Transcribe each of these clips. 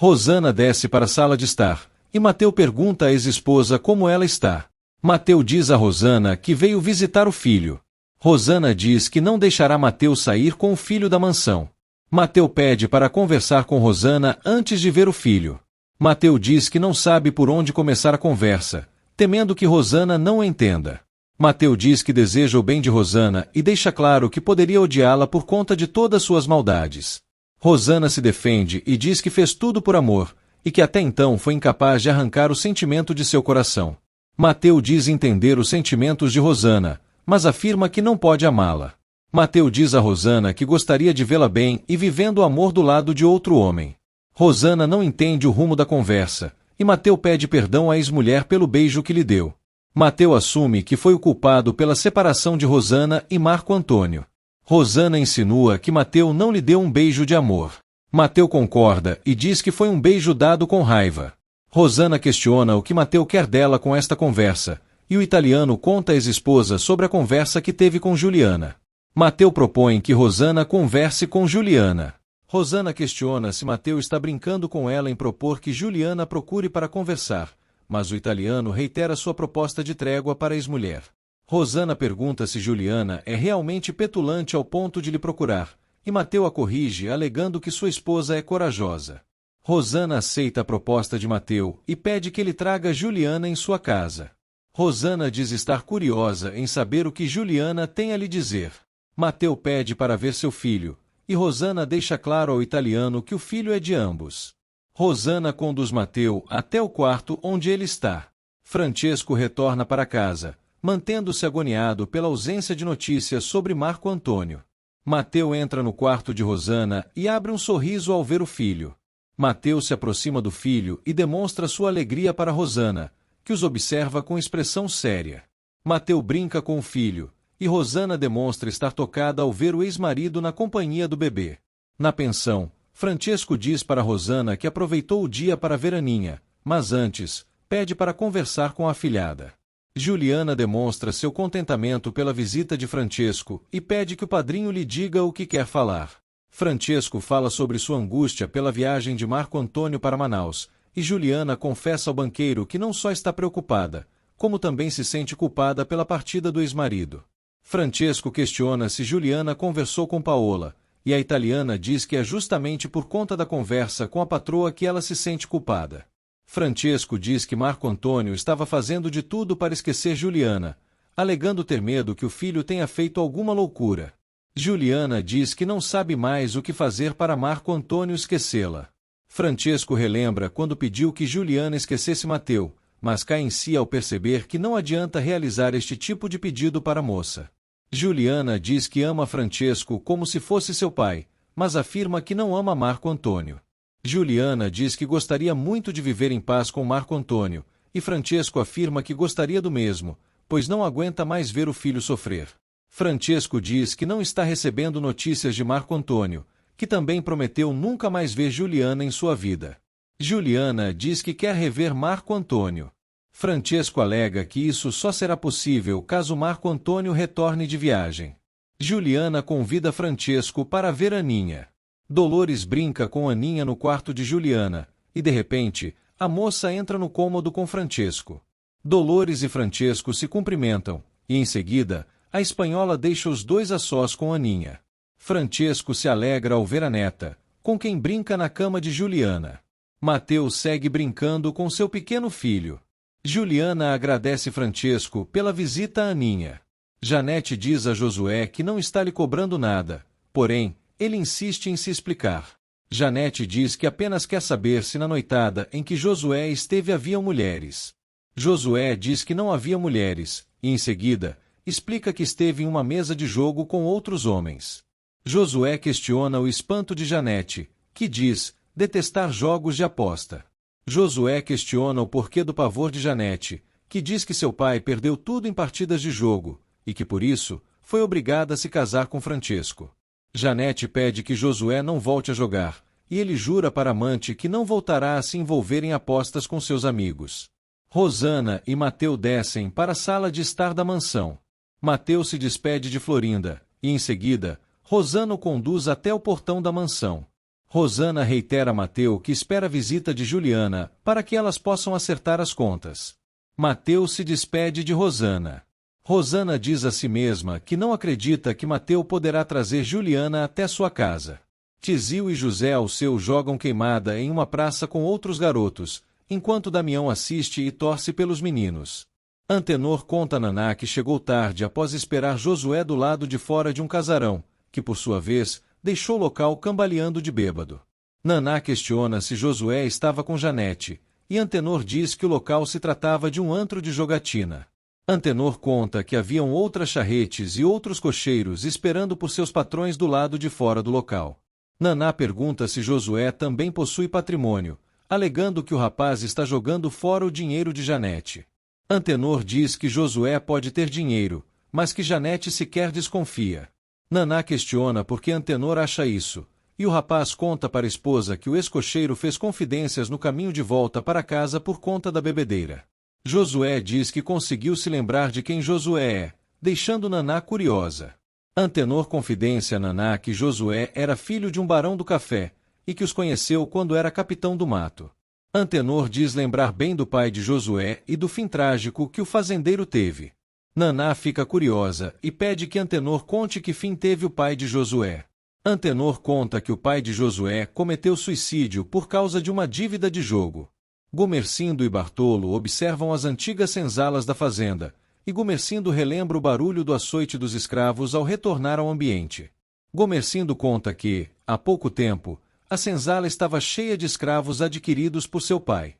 Rosana desce para a sala de estar, e Mateu pergunta à ex-esposa como ela está. Mateu diz a Rosana que veio visitar o filho. Rosana diz que não deixará Mateu sair com o filho da mansão. Mateu pede para conversar com Rosana antes de ver o filho. Mateu diz que não sabe por onde começar a conversa, temendo que Rosana não o entenda. Mateu diz que deseja o bem de Rosana e deixa claro que poderia odiá-la por conta de todas suas maldades. Rosana se defende e diz que fez tudo por amor, e que até então foi incapaz de arrancar o sentimento de seu coração. Mateu diz entender os sentimentos de Rosana, mas afirma que não pode amá-la. Mateu diz a Rosana que gostaria de vê-la bem e vivendo o amor do lado de outro homem. Rosana não entende o rumo da conversa, e Mateu pede perdão à ex-mulher pelo beijo que lhe deu. Mateu assume que foi o culpado pela separação de Rosana e Marco Antônio. Rosana insinua que Mateu não lhe deu um beijo de amor. Mateu concorda e diz que foi um beijo dado com raiva. Rosana questiona o que Mateu quer dela com esta conversa, e o italiano conta à ex-esposa sobre a conversa que teve com Juliana. Mateu propõe que Rosana converse com Juliana. Rosana questiona se Mateu está brincando com ela em propor que Juliana procure para conversar, mas o italiano reitera sua proposta de trégua para a ex-mulher. Rosana pergunta se Juliana é realmente petulante ao ponto de lhe procurar, e Mateu a corrige alegando que sua esposa é corajosa. Rosana aceita a proposta de Mateu e pede que ele traga Juliana em sua casa. Rosana diz estar curiosa em saber o que Juliana tem a lhe dizer. Mateu pede para ver seu filho, e Rosana deixa claro ao italiano que o filho é de ambos. Rosana conduz Mateu até o quarto onde ele está. Francesco retorna para casa, mantendo-se agoniado pela ausência de notícias sobre Marco Antônio. Mateu entra no quarto de Rosana e abre um sorriso ao ver o filho. Mateu se aproxima do filho e demonstra sua alegria para Rosana, que os observa com expressão séria. Mateu brinca com o filho, e Rosana demonstra estar tocada ao ver o ex-marido na companhia do bebê. Na pensão, Francesco diz para Rosana que aproveitou o dia para ver Aninha, mas antes, pede para conversar com a afilhada. Juliana demonstra seu contentamento pela visita de Francesco e pede que o padrinho lhe diga o que quer falar. Francesco fala sobre sua angústia pela viagem de Marco Antônio para Manaus, e Juliana confessa ao banqueiro que não só está preocupada, como também se sente culpada pela partida do ex-marido. Francesco questiona se Juliana conversou com Paola, e a italiana diz que é justamente por conta da conversa com a patroa que ela se sente culpada. Francesco diz que Marco Antônio estava fazendo de tudo para esquecer Juliana, alegando ter medo que o filho tenha feito alguma loucura. Juliana diz que não sabe mais o que fazer para Marco Antônio esquecê-la. Francesco relembra quando pediu que Juliana esquecesse Mateu, mas cai em si ao perceber que não adianta realizar este tipo de pedido para a moça. Juliana diz que ama Francesco como se fosse seu pai, mas afirma que não ama Marco Antônio. Juliana diz que gostaria muito de viver em paz com Marco Antônio, e Francesco afirma que gostaria do mesmo, pois não aguenta mais ver o filho sofrer. Francesco diz que não está recebendo notícias de Marco Antônio, que também prometeu nunca mais ver Juliana em sua vida. Juliana diz que quer rever Marco Antônio. Francesco alega que isso só será possível caso Marco Antônio retorne de viagem. Juliana convida Francesco para ver Aninha. Dolores brinca com Aninha no quarto de Juliana, e de repente, a moça entra no cômodo com Francesco. Dolores e Francesco se cumprimentam, e em seguida, a espanhola deixa os dois a sós com Aninha. Francesco se alegra ao ver a neta, com quem brinca na cama de Juliana. Mateu segue brincando com seu pequeno filho. Juliana agradece Francesco pela visita a Aninha. Janete diz a Josué que não está lhe cobrando nada, porém, ele insiste em se explicar. Janete diz que apenas quer saber se na noitada em que Josué esteve haviam mulheres. Josué diz que não havia mulheres, e em seguida, explica que esteve em uma mesa de jogo com outros homens. Josué questiona o espanto de Janete, que diz detestar jogos de aposta. Josué questiona o porquê do pavor de Janete, que diz que seu pai perdeu tudo em partidas de jogo, e que por isso, foi obrigada a se casar com Francesco. Janete pede que Josué não volte a jogar, e ele jura para a amante que não voltará a se envolver em apostas com seus amigos. Rosana e Mateu descem para a sala de estar da mansão. Mateu se despede de Florinda, e em seguida, Rosana o conduz até o portão da mansão. Rosana reitera a Mateu que espera a visita de Juliana, para que elas possam acertar as contas. Mateu se despede de Rosana. Rosana diz a si mesma que não acredita que Mateu poderá trazer Juliana até sua casa. Tizil e José Alceu jogam queimada em uma praça com outros garotos, enquanto Damião assiste e torce pelos meninos. Antenor conta a Naná que chegou tarde após esperar Josué do lado de fora de um casarão, que por sua vez, deixou o local cambaleando de bêbado. Naná questiona se Josué estava com Janete, e Antenor diz que o local se tratava de um antro de jogatina. Antenor conta que haviam outras charretes e outros cocheiros esperando por seus patrões do lado de fora do local. Naná pergunta se Josué também possui patrimônio, alegando que o rapaz está jogando fora o dinheiro de Janete. Antenor diz que Josué pode ter dinheiro, mas que Janete sequer desconfia. Naná questiona por que Antenor acha isso, e o rapaz conta para a esposa que o ex-cocheiro fez confidências no caminho de volta para casa por conta da bebedeira. Josué diz que conseguiu se lembrar de quem Josué é, deixando Naná curiosa. Antenor confidencia a Naná que Josué era filho de um barão do café, e que os conheceu quando era capitão do mato. Antenor diz lembrar bem do pai de Josué e do fim trágico que o fazendeiro teve. Naná fica curiosa e pede que Antenor conte que fim teve o pai de Josué. Antenor conta que o pai de Josué cometeu suicídio por causa de uma dívida de jogo. Gumercindo e Bartolo observam as antigas senzalas da fazenda, e Gumercindo relembra o barulho do açoite dos escravos ao retornar ao ambiente. Gumercindo conta que, há pouco tempo, a senzala estava cheia de escravos adquiridos por seu pai.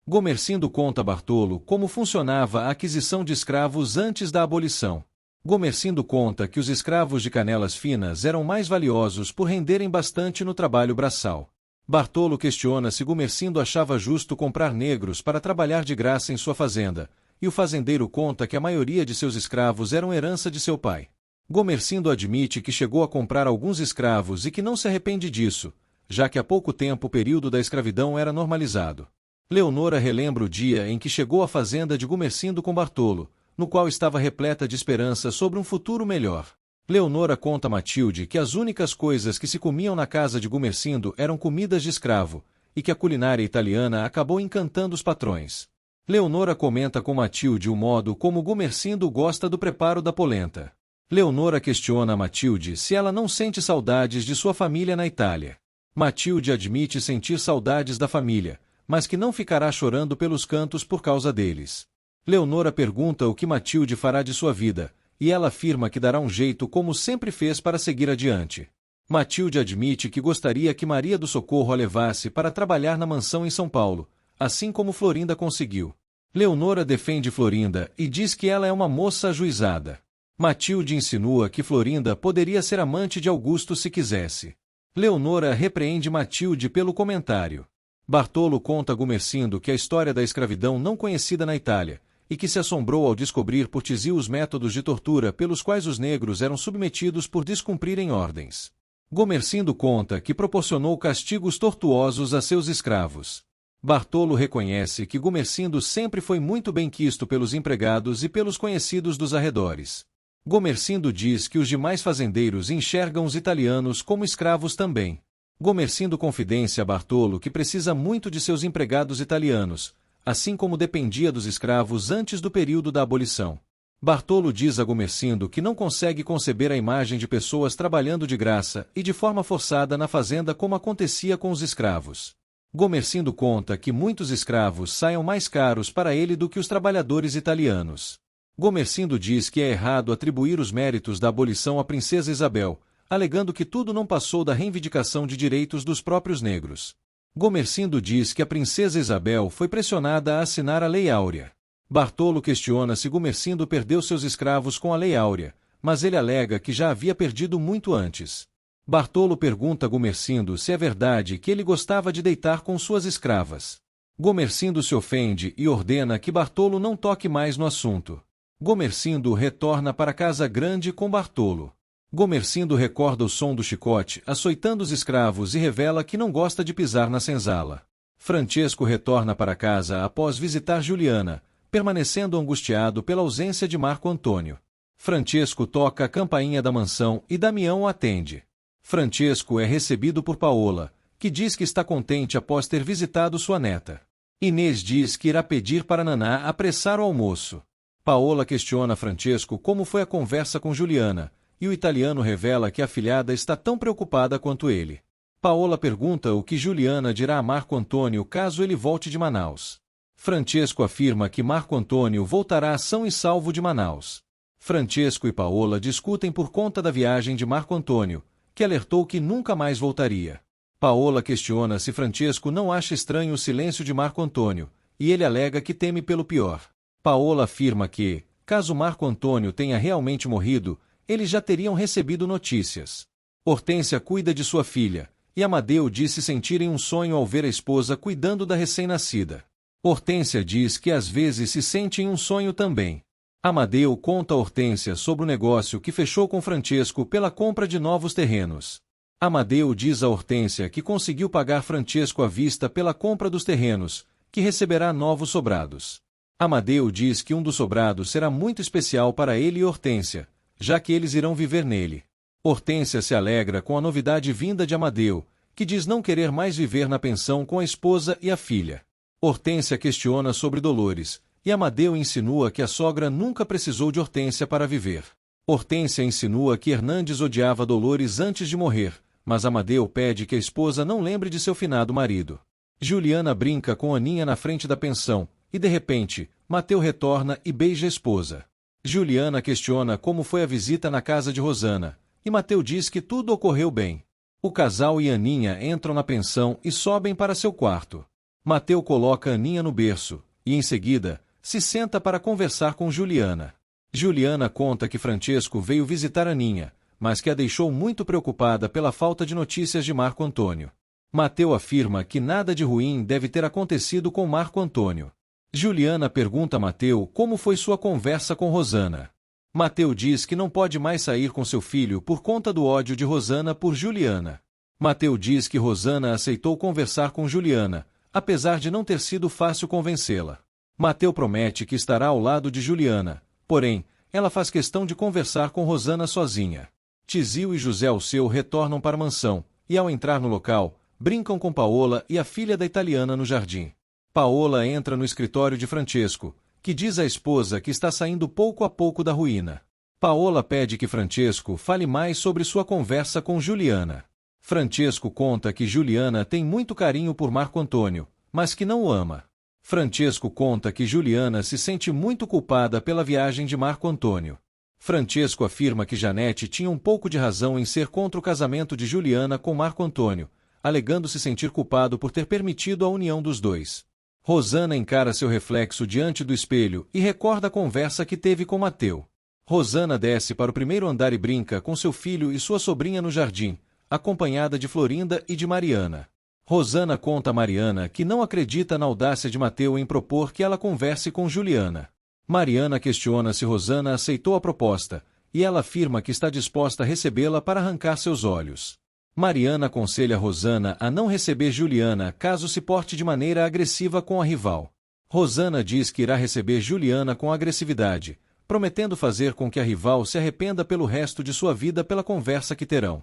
Gumercindo conta a Bartolo como funcionava a aquisição de escravos antes da abolição. Gumercindo conta que os escravos de canelas finas eram mais valiosos por renderem bastante no trabalho braçal. Bartolo questiona se Gumercindo achava justo comprar negros para trabalhar de graça em sua fazenda, e o fazendeiro conta que a maioria de seus escravos eram herança de seu pai. Gumercindo admite que chegou a comprar alguns escravos e que não se arrepende disso, já que há pouco tempo o período da escravidão era normalizado. Leonora relembra o dia em que chegou à fazenda de Gumercindo com Bartolo, no qual estava repleta de esperança sobre um futuro melhor. Leonora conta a Matilde que as únicas coisas que se comiam na casa de Gumercindo eram comidas de escravo, e que a culinária italiana acabou encantando os patrões. Leonora comenta com Matilde o modo como Gumercindo gosta do preparo da polenta. Leonora questiona a Matilde se ela não sente saudades de sua família na Itália. Matilde admite sentir saudades da família, mas que não ficará chorando pelos cantos por causa deles. Leonora pergunta o que Matilde fará de sua vida, e ela afirma que dará um jeito como sempre fez para seguir adiante. Matilde admite que gostaria que Maria do Socorro a levasse para trabalhar na mansão em São Paulo, assim como Florinda conseguiu. Leonora defende Florinda e diz que ela é uma moça ajuizada. Matilde insinua que Florinda poderia ser amante de Augusto se quisesse. Leonora repreende Matilde pelo comentário. Bartolo conta a Gumercindo que a história da escravidão não conhecida na Itália, e que se assombrou ao descobrir por Tizil os métodos de tortura pelos quais os negros eram submetidos por descumprirem ordens. Gumercindo conta que proporcionou castigos tortuosos a seus escravos. Bartolo reconhece que Gumercindo sempre foi muito bem quisto pelos empregados e pelos conhecidos dos arredores. Gumercindo diz que os demais fazendeiros enxergam os italianos como escravos também. Gumercindo confidencia a Bartolo que precisa muito de seus empregados italianos, assim como dependia dos escravos antes do período da abolição. Bartolo diz a Gumercindo que não consegue conceber a imagem de pessoas trabalhando de graça e de forma forçada na fazenda como acontecia com os escravos. Gumercindo conta que muitos escravos saiam mais caros para ele do que os trabalhadores italianos. Gumercindo diz que é errado atribuir os méritos da abolição à princesa Isabel, alegando que tudo não passou da reivindicação de direitos dos próprios negros. Gumercindo diz que a princesa Isabel foi pressionada a assinar a Lei Áurea. Bartolo questiona se Gumercindo perdeu seus escravos com a Lei Áurea, mas ele alega que já havia perdido muito antes. Bartolo pergunta a Gumercindo se é verdade que ele gostava de deitar com suas escravas. Gumercindo se ofende e ordena que Bartolo não toque mais no assunto. Gumercindo retorna para Casa Grande com Bartolo. Gumercindo recorda o som do chicote açoitando os escravos e revela que não gosta de pisar na senzala. Francesco retorna para casa após visitar Juliana, permanecendo angustiado pela ausência de Marco Antônio. Francesco toca a campainha da mansão e Damião o atende. Francesco é recebido por Paola, que diz que está contente após ter visitado sua neta. Inês diz que irá pedir para Naná apressar o almoço. Paola questiona Francesco como foi a conversa com Juliana, e o italiano revela que a afilhada está tão preocupada quanto ele. Paola pergunta o que Juliana dirá a Marco Antônio caso ele volte de Manaus. Francesco afirma que Marco Antônio voltará são e salvo de Manaus. Francesco e Paola discutem por conta da viagem de Marco Antônio, que alertou que nunca mais voltaria. Paola questiona se Francesco não acha estranho o silêncio de Marco Antônio, e ele alega que teme pelo pior. Paola afirma que, caso Marco Antônio tenha realmente morrido, eles já teriam recebido notícias. Hortência cuida de sua filha, e Amadeu diz se sentirem um sonho ao ver a esposa cuidando da recém-nascida. Hortência diz que às vezes se sente em um sonho também. Amadeu conta a Hortência sobre o negócio que fechou com Francesco pela compra de novos terrenos. Amadeu diz a Hortência que conseguiu pagar Francesco à vista pela compra dos terrenos, que receberá novos sobrados. Amadeu diz que um dos sobrados será muito especial para ele e Hortência, já que eles irão viver nele. Hortência se alegra com a novidade vinda de Amadeu, que diz não querer mais viver na pensão com a esposa e a filha. Hortência questiona sobre Dolores, e Amadeu insinua que a sogra nunca precisou de Hortência para viver. Hortência insinua que Hernandes odiava Dolores antes de morrer, mas Amadeu pede que a esposa não lembre de seu finado marido. Juliana brinca com Aninha na frente da pensão, e de repente, Mateu retorna e beija a esposa. Juliana questiona como foi a visita na casa de Rosana, e Mateu diz que tudo ocorreu bem. O casal e Aninha entram na pensão e sobem para seu quarto. Mateu coloca Aninha no berço, e em seguida, se senta para conversar com Juliana. Juliana conta que Francesco veio visitar Aninha, mas que a deixou muito preocupada pela falta de notícias de Marco Antônio. Mateu afirma que nada de ruim deve ter acontecido com Marco Antônio. Juliana pergunta a Mateu como foi sua conversa com Rosana. Mateu diz que não pode mais sair com seu filho por conta do ódio de Rosana por Juliana. Mateu diz que Rosana aceitou conversar com Juliana, apesar de não ter sido fácil convencê-la. Mateu promete que estará ao lado de Juliana, porém, ela faz questão de conversar com Rosana sozinha. Tizio e José Alceu retornam para a mansão, e ao entrar no local, brincam com Paola e a filha da italiana no jardim. Paola entra no escritório de Francesco, que diz à esposa que está saindo pouco a pouco da ruína. Paola pede que Francesco fale mais sobre sua conversa com Juliana. Francesco conta que Juliana tem muito carinho por Marco Antônio, mas que não o ama. Francesco conta que Juliana se sente muito culpada pela viagem de Marco Antônio. Francesco afirma que Janete tinha um pouco de razão em ser contra o casamento de Juliana com Marco Antônio, alegando se sentir culpado por ter permitido a união dos dois. Rosana encara seu reflexo diante do espelho e recorda a conversa que teve com Mateu. Rosana desce para o primeiro andar e brinca com seu filho e sua sobrinha no jardim, acompanhada de Florinda e de Mariana. Rosana conta a Mariana que não acredita na audácia de Mateu em propor que ela converse com Juliana. Mariana questiona se Rosana aceitou a proposta, e ela afirma que está disposta a recebê-la para arrancar seus olhos. Mariana aconselha Rosana a não receber Juliana caso se porte de maneira agressiva com a rival. Rosana diz que irá receber Juliana com agressividade, prometendo fazer com que a rival se arrependa pelo resto de sua vida pela conversa que terão.